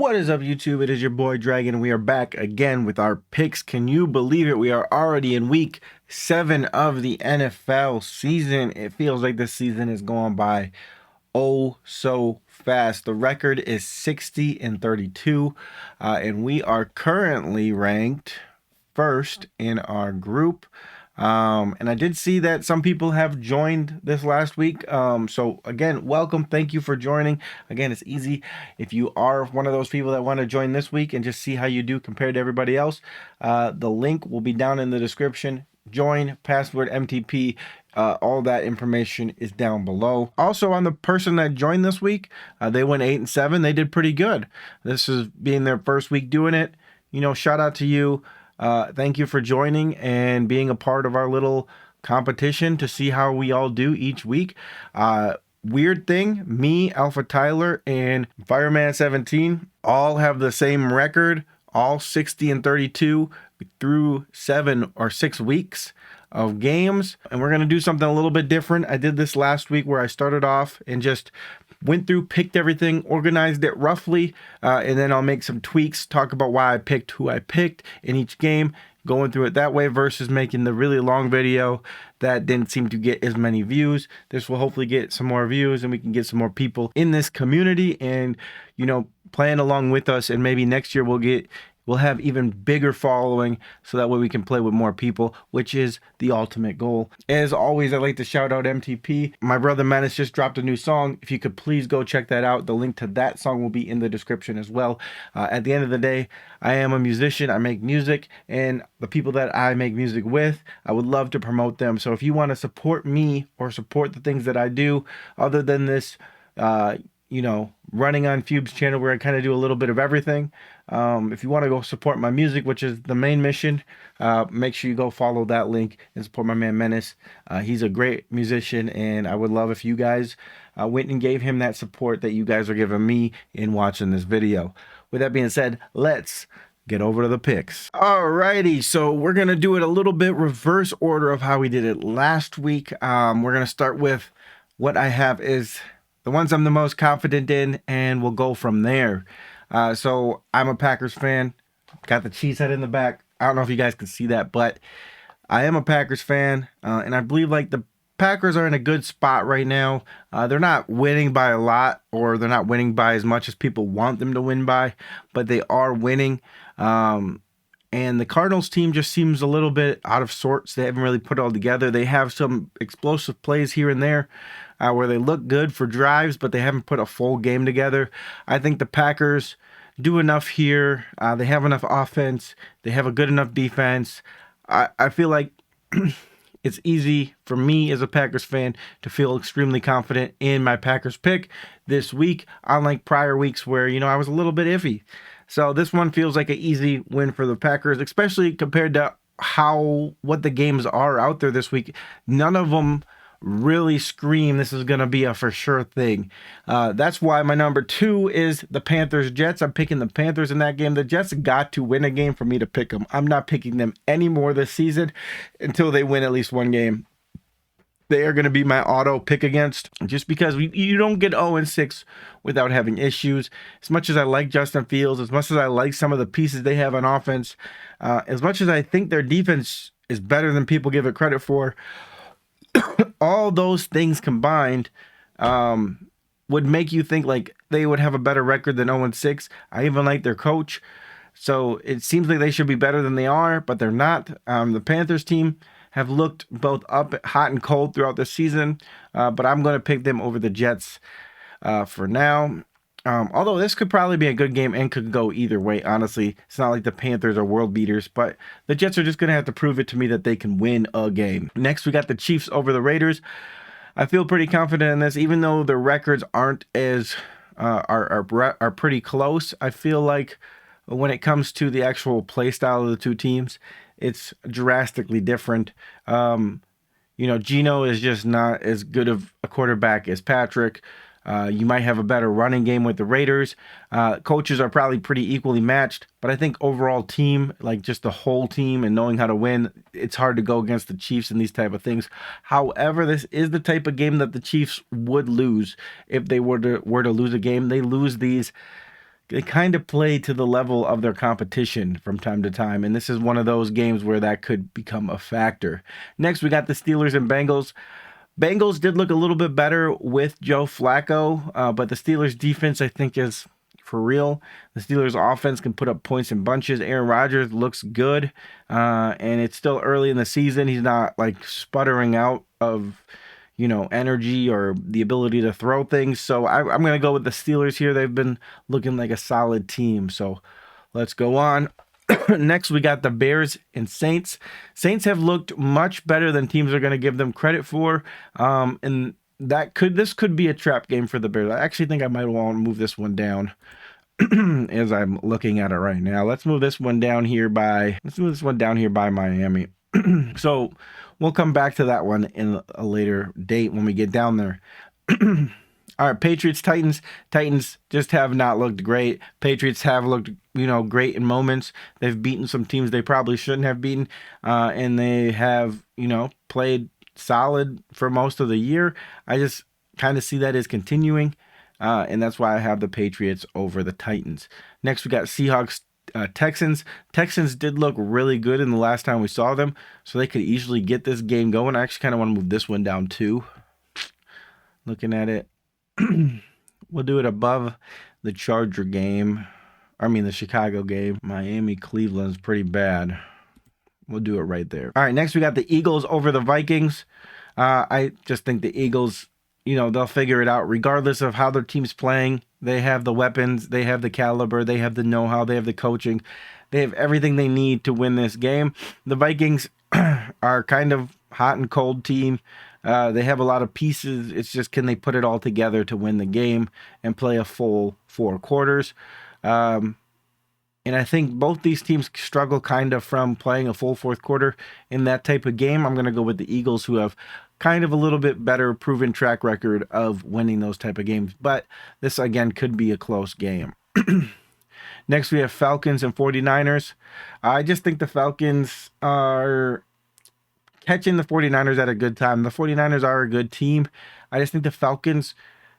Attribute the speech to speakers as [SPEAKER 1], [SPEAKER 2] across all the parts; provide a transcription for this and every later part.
[SPEAKER 1] What is up, YouTube? It is your boy Dragon. We are back again with our picks. Can you believe it? We are already in week 7 of the NFL season. It feels like this season is going by oh so fast. The record is 60-32, and we are currently ranked first in our group. And I did see that some people have joined this last week. So again, welcome. Thank you for joining. Again, it's easy. If you are one of those people that want to join this week and just see how you do compared to everybody else, the link will be down in the description. Join, password MTP. All that information is down below. Also, on the person that joined this week, they went 8-7. They did pretty good. This is being their first week doing it. You know, shout out to you. Thank you for joining and being a part of our little competition to see how we all do each week. Weird thing, me, Alpha Tyler, and Fireman 17 all have the same record, all 60-32 through 7 or 6 weeks of games. And we're going to do something a little bit different. I did this last week where I started off and just went through, picked everything, organized it roughly, and then I'll make some tweaks, talk about why I picked who I picked in each game, going through it that way versus making the really long video that didn't seem to get as many views. This will hopefully get some more views and we can get some more people in this community and, you know, playing along with us, and maybe next year we'll have even bigger following so that way we can play with more people, which is the ultimate goal. As always, I'd like to shout out MTP. My brother Menace just dropped a new song. If you could please go check that out. The link to that song will be in the description as well. At the end of the day, I am a musician. I make music, and the people that I make music with, I would love to promote them. So if you want to support me or support the things that I do other than this, you know, running on Fumes channel where I kind of do a little bit of everything. If you want to go support my music, which is the main mission, make sure you go follow that link and support my man Menace. He's a great musician, and I would love if you guys went and gave him that support that you guys are giving me in watching this video. With that being said, let's get over to the picks. Alrighty, so we're gonna do it a little bit reverse order of how we did it last week. We're gonna start with what I have is the ones I'm the most confident in, and we'll go from there. So I'm a Packers fan. Got the cheese head in the back. I don't know if you guys can see that, but I am a Packers fan, and I believe like the Packers are in a good spot right now. They're not winning by a lot, or they're not winning by as much as people want them to win by, but they are winning. And the Cardinals team just seems a little bit out of sorts. They haven't really put it all together. They have some explosive plays here and there where they look good for drives, but they haven't put a full game together. I think the Packers do enough here. They have enough offense. They have a good enough defense. I feel like it's easy for me as a Packers fan to feel extremely confident in my Packers pick this week, unlike prior weeks where, you know, I was a little bit iffy. So this one feels like an easy win for the Packers, especially compared to what the games are out there this week. None of them really scream this is going to be a for sure thing. That's why my number 2 is the Panthers-Jets. I'm picking the Panthers in that game. The Jets got to win a game for me to pick them. I'm not picking them anymore this season until they win at least one game. They are going to be my auto pick against, just because you don't get 0-6 without having issues. As much as I like Justin Fields, as much as I like some of the pieces they have on offense, as much as I think their defense is better than people give it credit for, all those things combined would make you think like they would have a better record than 0-6. I even like their coach. So it seems like they should be better than they are, but they're not. The Panthers team have looked both up hot and cold throughout the season, but I'm going to pick them over the Jets for now. Although this could probably be a good game and could go either way, honestly. It's not like the Panthers are world beaters, but the Jets are just going to have to prove it to me that they can win a game. Next, we got the Chiefs over the Raiders. I feel pretty confident in this, even though the records aren't as are pretty close. I feel like when it comes to the actual play style of the two teams, it's drastically different. You know, Geno is just not as good of a quarterback as Patrick. You might have a better running game with the Raiders. Coaches are probably pretty equally matched, but I think overall team, like just the whole team and knowing how to win, it's hard to go against the Chiefs and these type of things. However, this is the type of game that the Chiefs would lose if they were to lose a game. They lose these they kind of play to the level of their competition from time to time, and this is one of those games where that could become a factor. Next, we got the Steelers and Bengals. Bengals did look a little bit better with Joe Flacco, but the Steelers defense, I think, is for real. The Steelers offense can put up points in bunches. Aaron Rodgers looks good, and it's still early in the season. He's not like sputtering out of, energy or the ability to throw things. So I'm going to go with the Steelers here. They've been looking like a solid team. So let's go on. Next, we got the Bears and Saints. Saints have looked much better than teams are going to give them credit for. And this could be a trap game for the Bears. I actually think I might want to move this one down as I'm looking at it right now. Let's move this one down here by Miami. So we'll come back to that one in a later date when we get down there. All right, Patriots, Titans. Titans just have not looked great. Patriots have looked, great in moments. They've beaten some teams they probably shouldn't have beaten, and they have, played solid for most of the year. I just kind of see that as continuing, and that's why I have the Patriots over the Titans. Next, we got Seahawks, Texans. Texans did look really good in the last time we saw them, so they could easily get this game going. I actually kind of want to move this one down too. Looking at it. We'll do it above the Charger game. The Chicago game. Miami, Cleveland's pretty bad. We'll do it right there. All right, next we got the Eagles over the Vikings. I just think the Eagles, they'll figure it out regardless of how their team's playing. They have the weapons, they have the caliber, they have the know-how, they have the coaching. They have everything they need to win this game. The Vikings are kind of hot and cold team. They have a lot of pieces. It's just, can they put it all together to win the game and play a full 4 quarters? And I think both these teams struggle kind of from playing a full 4th quarter in that type of game. I'm going to go with the Eagles, who have kind of a little bit better proven track record of winning those type of games. But this, again, could be a close game. Next, we have Falcons and 49ers. I just think the Falcons are catching the 49ers at a good time. The 49ers are a good team. I just think the Falcons,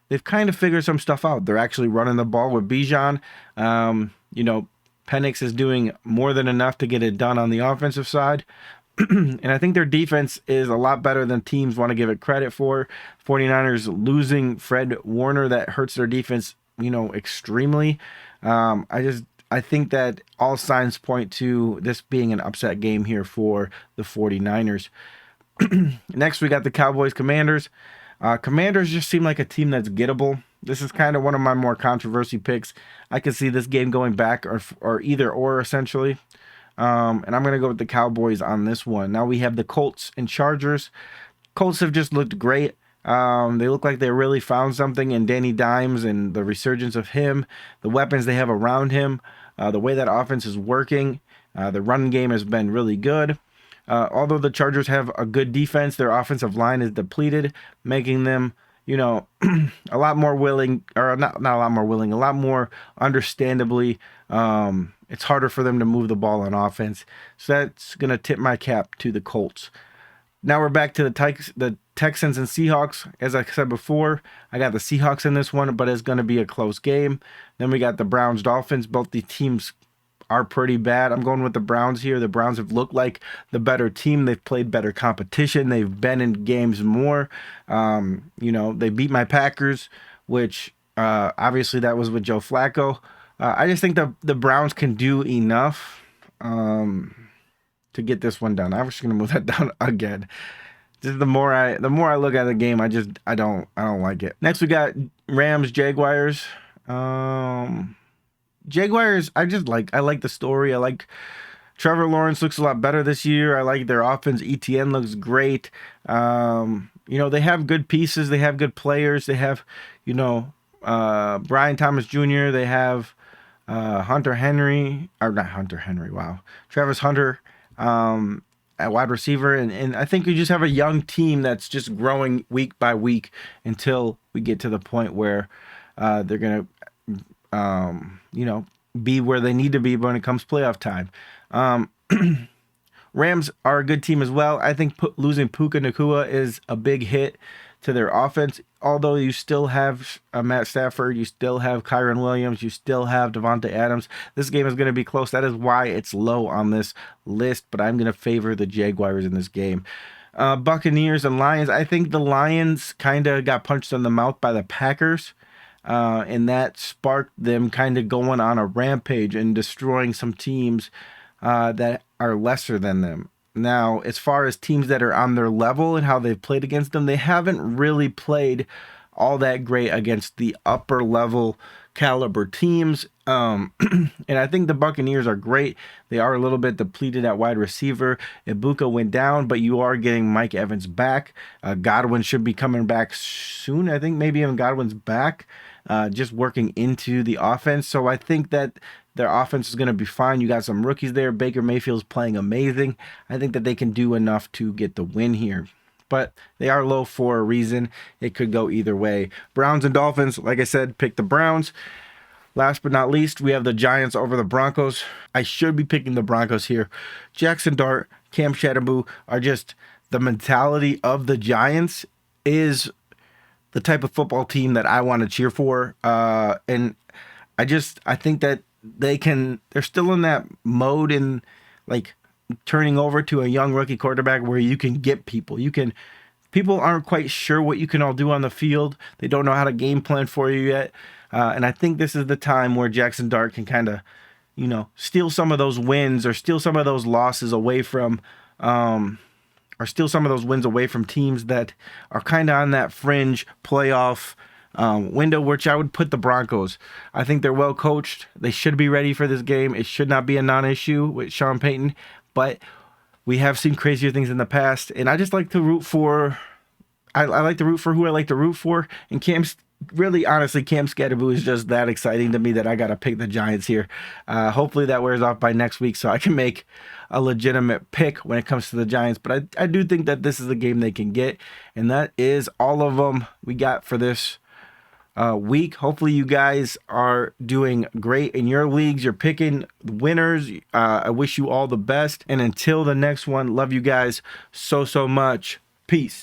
[SPEAKER 1] they've kind of figured some stuff out. They're actually running the ball with Bijan. Penix is doing more than enough to get it done on the offensive side. And I think their defense is a lot better than teams want to give it credit for. 49ers losing Fred Warner, that hurts their defense, extremely. I think that all signs point to this being an upset game here for the 49ers. Next, we got the Cowboys, Commanders. Commanders just seem like a team that's gettable. This is kind of one of my more controversy picks. I could see this game going back or either or, essentially. And I'm going to go with the Cowboys on this one. Now we have the Colts and Chargers. Colts have just looked great. They look like they really found something in Danny Dimes and the resurgence of him, the weapons they have around him, the way that offense is working. The run game has been really good. Although the Chargers have a good defense, their offensive line is depleted, making them, a lot more willing, or not a lot more willing, a lot more understandably. It's harder for them to move the ball on offense. So that's going to tip my cap to the Colts. Now we're back to the Texans and Seahawks. As I said before, I got the Seahawks in this one, but it's going to be a close game. Then we got the Browns, Dolphins. Both the teams are pretty bad. I'm going with the Browns here. The Browns have looked like the better team. They've played better competition. They've been in games more. They beat my Packers, which obviously that was with Joe Flacco. I just think the Browns can do enough to get this one done. I'm just gonna move that down again. Just the more I look at the game, I don't like it. Next we got Rams, Jaguars. Jaguars, I like the story. I like Trevor Lawrence looks a lot better this year. I like their offense. ETN looks great. They have good pieces. They have good players. They have, Brian Thomas Jr. They have Travis Hunter at wide receiver. And I think you just have a young team that's just growing week by week until we get to the point where they're going to, be where they need to be when it comes playoff time. Rams are a good team as well. I think losing Puka Nacua is a big hit to their offense. Although you still have Matt Stafford, you still have Kyron Williams, you still have Devontae Adams, this game is going to be close. That is why it's low on this list, but I'm going to favor the Jaguars in this game. Buccaneers and Lions. I think the Lions kind of got punched in the mouth by the Packers. And that sparked them kind of going on a rampage and destroying some teams that are lesser than them. Now, as far as teams that are on their level and how they've played against them, they haven't really played all that great against the upper level caliber teams. And I think the Buccaneers are great. They are a little bit depleted at wide receiver. Ibuka went down, but you are getting Mike Evans back. Godwin should be coming back soon. I think maybe even Godwin's back, just working into the offense. So I think that their offense is going to be fine. You got some rookies there. Baker Mayfield's playing amazing. I think that they can do enough to get the win here. But they are low for a reason. It could go either way. Browns and Dolphins, like I said, pick the Browns. Last but not least, we have the Giants over the Broncos. I should be picking the Broncos here. Jackson Dart, Cam Chatterbu are just, the mentality of the Giants is the type of football team that I want to cheer for. And I think that they're still in that mode in like turning over to a young rookie quarterback where you can get people. People aren't quite sure what you can all do on the field. They don't know how to game plan for you yet. And I think this is the time where Jackson Dart can kind of, steal some of those wins or steal some of those losses away from, teams that are kind of on that fringe playoff window, which I would put the Broncos. I think they're well coached. They should be ready for this game. It should not be a non-issue with Sean Payton, but we have seen crazier things in the past, and I just like to root for. I like to root for who I like to root for, and Cam Scatterbu is just that exciting to me that I got to pick the Giants here. Hopefully that wears off by next week so I can make a legitimate pick when it comes to the Giants. But I do think that this is a game they can get, and that is all of them we got for this week. Hopefully you guys are doing great in your leagues. You're picking winners. I wish you all the best. And until the next one, love you guys so much. Peace.